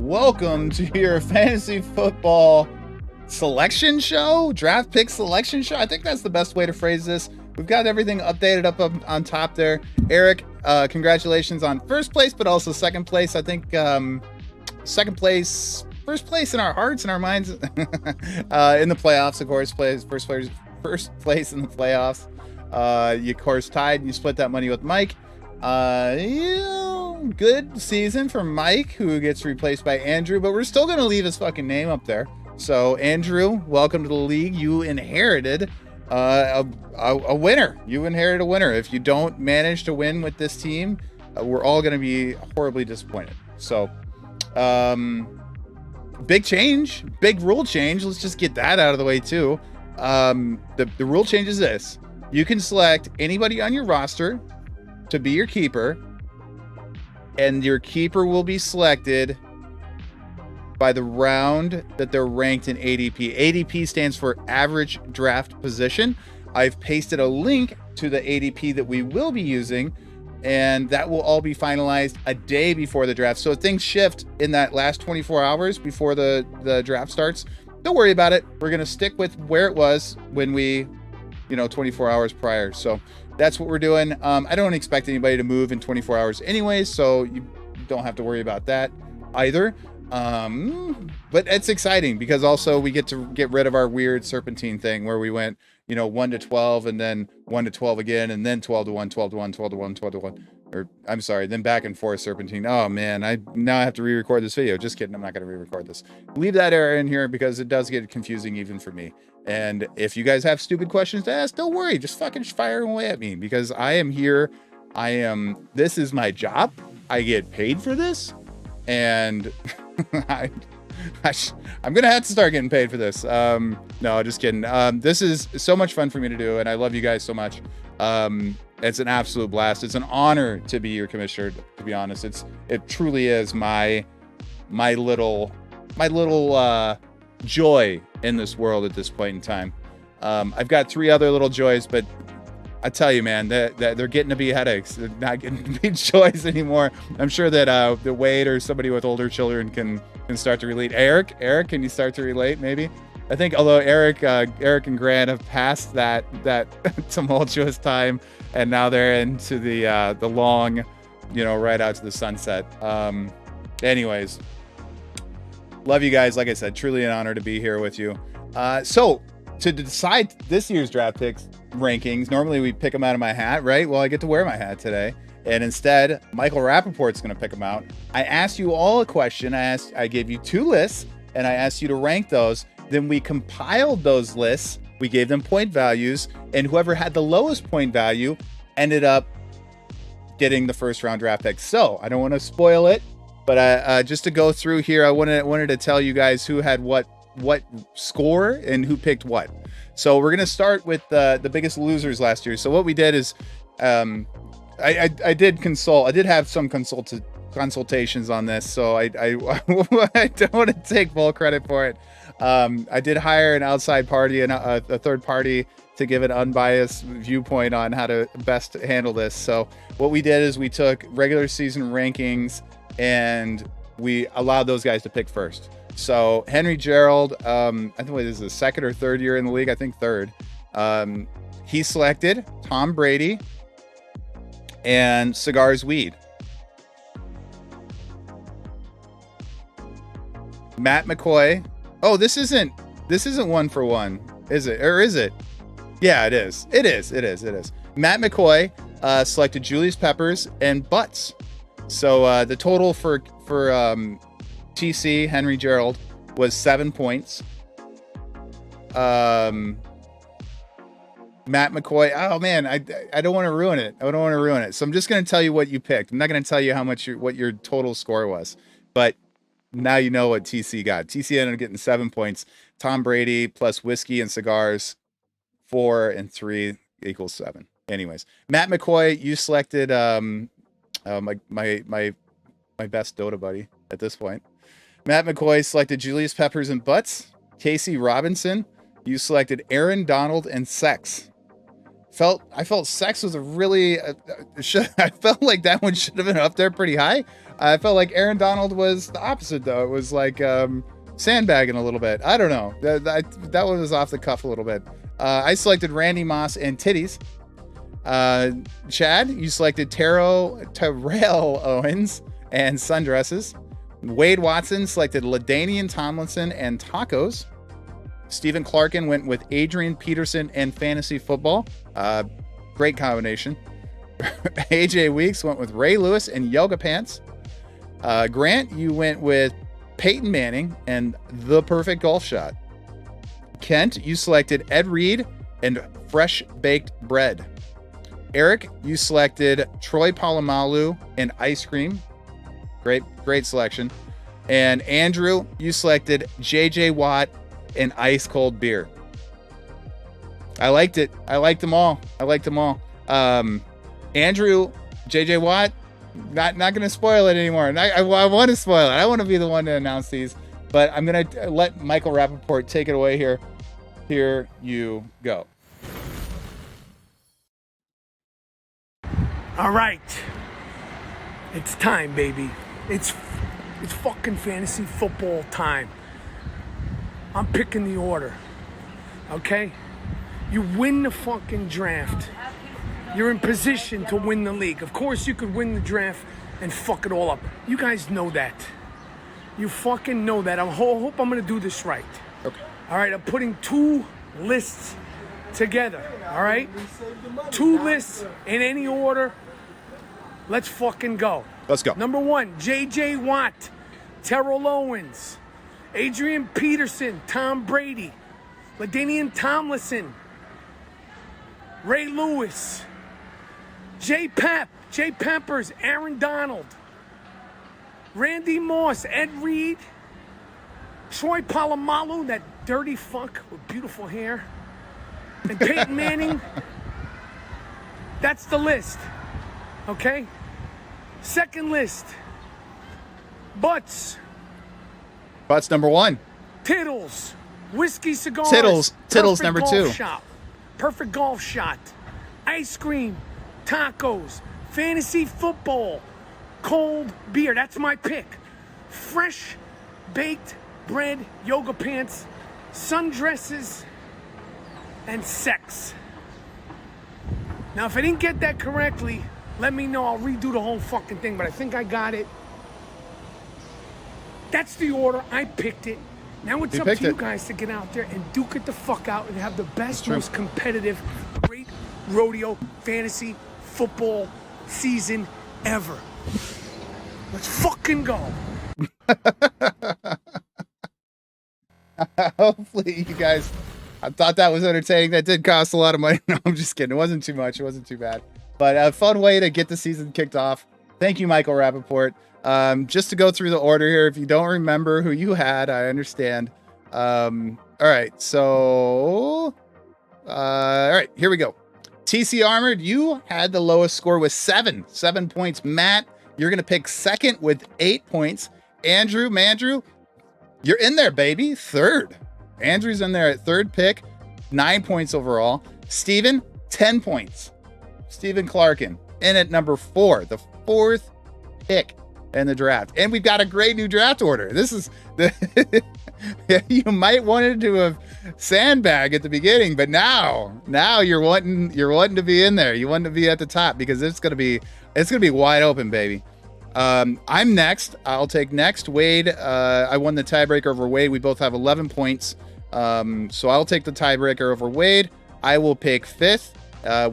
Welcome to your fantasy football selection show, draft pick selection show. I think that's the best way to phrase this. We've got everything updated up on top there. Eric, congratulations on first place, but also second place. I think second place, first place in our hearts and our minds in the playoffs, of course. First place in the playoffs. You, of course, tied. You split that money with Mike. Good season for Mike, who gets replaced by Andrew, but we're still going to leave his fucking name up there. So, Andrew, welcome to the league. You inherited a winner. You inherited a winner. If you don't manage to win with this team, we're all going to be horribly disappointed. So, big change, big rule change. Let's just get that out of the way, too. The rule change is this. You can select anybody on your roster to be your keeper, and your keeper will be selected by the round that they're ranked in ADP. ADP stands for average draft position. I've pasted a link to the ADP that we will be using, and that will all be finalized a day before the draft. So if things shift in that last 24 hours before the draft starts, don't worry about it. We're going to stick with where it was when we, 24 hours prior. So that's what we're doing. I don't expect anybody to move in 24 hours anyways, so you don't have to worry about that either. But it's exciting because also we get to get rid of our weird serpentine thing where we went, 1 to 12 and then 1 to 12 again and then 12 to 1, 12 to 1, 12 to 1, 12 to 1. Or I'm sorry, then back and forth serpentine. Oh man, I have to re-record this video. Just kidding, I'm not going to re-record this. Leave that error in here because it does get confusing even for me. And if you guys have stupid questions to ask, don't worry, just fucking fire away at me because I am here. This is my job. I get paid for this. And I'm going to have to start getting paid for this. No, just kidding. This is so much fun for me to do. And I love you guys so much. It's an absolute blast. It's an honor to be your commissioner, to be honest. It truly is my little joy in this world at this point in time. I've got 3 other little joys, but I tell you, man, that they're getting to be headaches. They're not getting to be joys anymore. I'm sure that the Wade or somebody with older children can start to relate. Eric, can you start to relate? Maybe. I think although Eric and Grant have passed that tumultuous time, and now they're into the long, right out to the sunset. Anyways, love you guys. Like I said, truly an honor to be here with you. So to decide this year's draft picks rankings, normally we pick them out of my hat, right? Well, I get to wear my hat today. And instead, Michael Rappaport's going to pick them out. I asked you all a question. I gave you 2 lists, and I asked you to rank those. Then we compiled those lists. We gave them point values, and whoever had the lowest point value ended up getting the first round draft pick. So I don't want to spoil it, but just to go through here, I wanted to tell you guys who had what score and who picked what. So we're gonna start with the biggest losers last year. So what we did is, I did consult. I did have some consultations on this, so I don't want to take full credit for it. I did hire an outside party and a third party to give an unbiased viewpoint on how to best handle this. So what we did is we took regular season rankings and we allowed those guys to pick first. So Henry Gerald, I think this is his 2nd or 3rd year in the league. I think 3rd. He selected Tom Brady and Cigars Weed. Matt McCoy. Oh, this isn't 1 for 1, is it? Or is it? Yeah, it is. It is. Matt McCoy selected Julius Peppers and Butts. So the total for TC Henry Gerald was 7 points. Matt McCoy. Oh man, I don't want to ruin it. So I'm just going to tell you what you picked. I'm not going to tell you how much what your total score was, but now you know what TC got. TC ended up getting 7 points. Tom Brady plus whiskey and cigars, 4 and 3 equals 7. Anyways, Matt McCoy, you selected my best Dota buddy at this point. Matt McCoy selected Julius Peppers and Butts. Casey Robinson, you selected Aaron Donald and Sex. I felt sex was a really I felt like that one should have been up there pretty high. I felt like Aaron Donald was the opposite though. It was like sandbagging a little bit. I don't know. That one was off the cuff a little bit. I selected Randy Moss and titties. Chad, you selected Terrell Owens and sundresses. Wade Watson selected LaDainian Tomlinson and tacos. Stephen Clarkin went with Adrian Peterson and fantasy football. Great combination. AJ Weeks went with Ray Lewis and yoga pants. Grant, you went with Peyton Manning and the perfect golf shot. Kent, you selected Ed Reed and fresh baked bread. Eric, you selected Troy Polamalu and ice cream. Great selection. And Andrew, you selected JJ Watt and ice cold beer. I liked it. I liked them all. Andrew, JJ Watt, not going to spoil it anymore. I want to spoil it. I want to be the one to announce these, but I'm going to let Michael Rappaport take it away here. Here you go. All right. It's time, baby. It's fucking fantasy football time. I'm picking the order. Okay? You win the fucking draft. You're in position to win the league. Of course, you could win the draft and fuck it all up. You guys know that. You fucking know that. I hope I'm going to do this right. Okay. All right, I'm putting two lists together. All right? Two lists in any order. Let's fucking go. Let's go. Number 1, J.J. Watt, Terrell Owens, Adrian Peterson, Tom Brady, LaDainian Tomlinson, Ray Lewis, J. Peppers, Aaron Donald, Randy Moss, Ed Reed, Troy Polamalu, that dirty fuck with beautiful hair, and Peyton Manning. That's the list. Okay? Second list. Butts. Butts number 1. Tittles. Whiskey cigars. Tittles number 2. Perfect golf shot. Ice cream. Tacos. Fantasy football. Cold beer. That's my pick. Fresh baked bread. Yoga pants. Sundresses. And sex. Now, if I didn't get that correctly, let me know. I'll redo the whole fucking thing, but I think I got it. That's the order. I picked it. Now it's up to you guys to get out there and duke it the fuck out and have the best, most competitive, great rodeo fantasy football season ever. Let's fucking go. Hopefully you guys, I thought that was entertaining. That did cost a lot of money. No, I'm just kidding. It wasn't too much. It wasn't too bad. But a fun way to get the season kicked off. Thank you, Michael Rappaport. Just to go through the order here, if you don't remember who you had, I understand. All right, so all right, here we go. TC Armored, you had the lowest score with 7 points. Matt, you're gonna pick second with 8 points. Andrew, you're in there, baby. Third. Andrew's in there at third pick, 9 points overall. Steven, 10 points. Stephen Clarkin in at number 4, the 4th pick in the draft. And we've got a great new draft order. This is the you might wanted to have sandbag at the beginning, but now you're wanting to be in there. You want to be at the top because it's gonna be wide open, baby. I'm next. I'll take next. Wade, I won the tiebreaker over Wade. We both have 11 points. So I'll take the tiebreaker over Wade. I will pick 5th.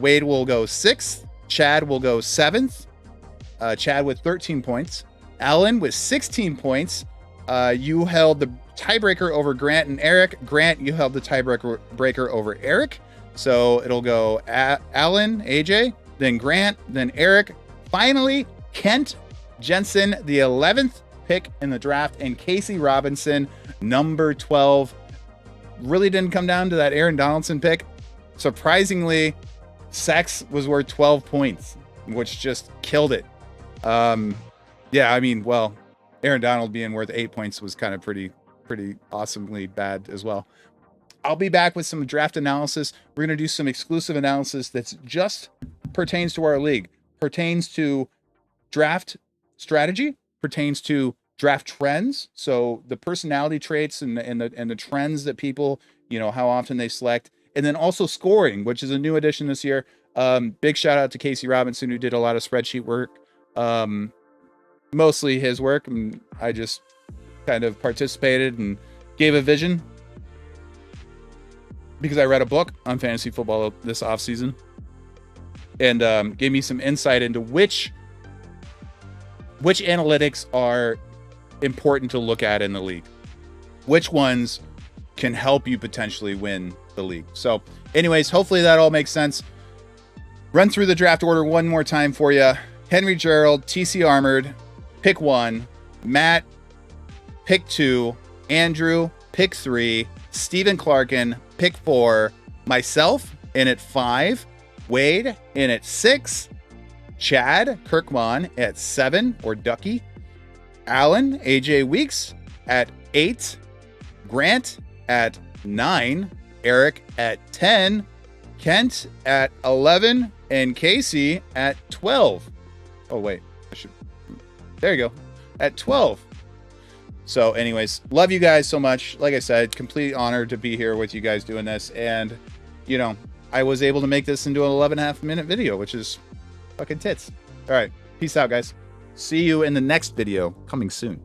Wade will go 6th. Chad will go 7th. Chad with 13 points. Alan with 16 points. You held the tiebreaker over Grant and Eric. Grant, you held the tiebreaker over Eric. So it'll go Alan, AJ, then Grant, then Eric. Finally, Kent Jensen, the 11th pick in the draft, and Casey Robinson, number 12. Really didn't come down to that Aaron Donaldson pick. Surprisingly, sex was worth 12 points, which just killed it. Yeah, I mean, well, Aaron Donald being worth 8 points was kind of pretty awesomely bad as well. I'll be back with some draft analysis. We're going to do some exclusive analysis that's just pertains to our league, pertains to draft strategy, pertains to draft trends. So the personality traits and the trends that people, you know, how often they select, and then also scoring, which is a new addition this year. Big shout out to Casey Robinson, who did a lot of spreadsheet work, mostly his work. And I just kind of participated and gave a vision because I read a book on fantasy football this offseason, and gave me some insight into which analytics are important to look at in the league, which ones can help you potentially win the league. So anyways, hopefully that all makes sense. Run through the draft order one more time for you. Henry Gerald, TC Armored, pick 1. Matt, pick 2. Andrew, pick 3. Stephen Clarkin, pick 4. Myself in at 5. Wade in at 6. Chad Kirkman at 7, or Ducky. Alan, AJ Weeks at 8. Grant at 9. Eric at 10. Kent at 11. And Casey at 12. Oh, wait. There you go. At 12. So anyways, love you guys so much. Like I said, complete honor to be here with you guys doing this. And, you know, I was able to make this into an 11.5-minute video, which is fucking tits. All right. Peace out, guys. See you in the next video coming soon.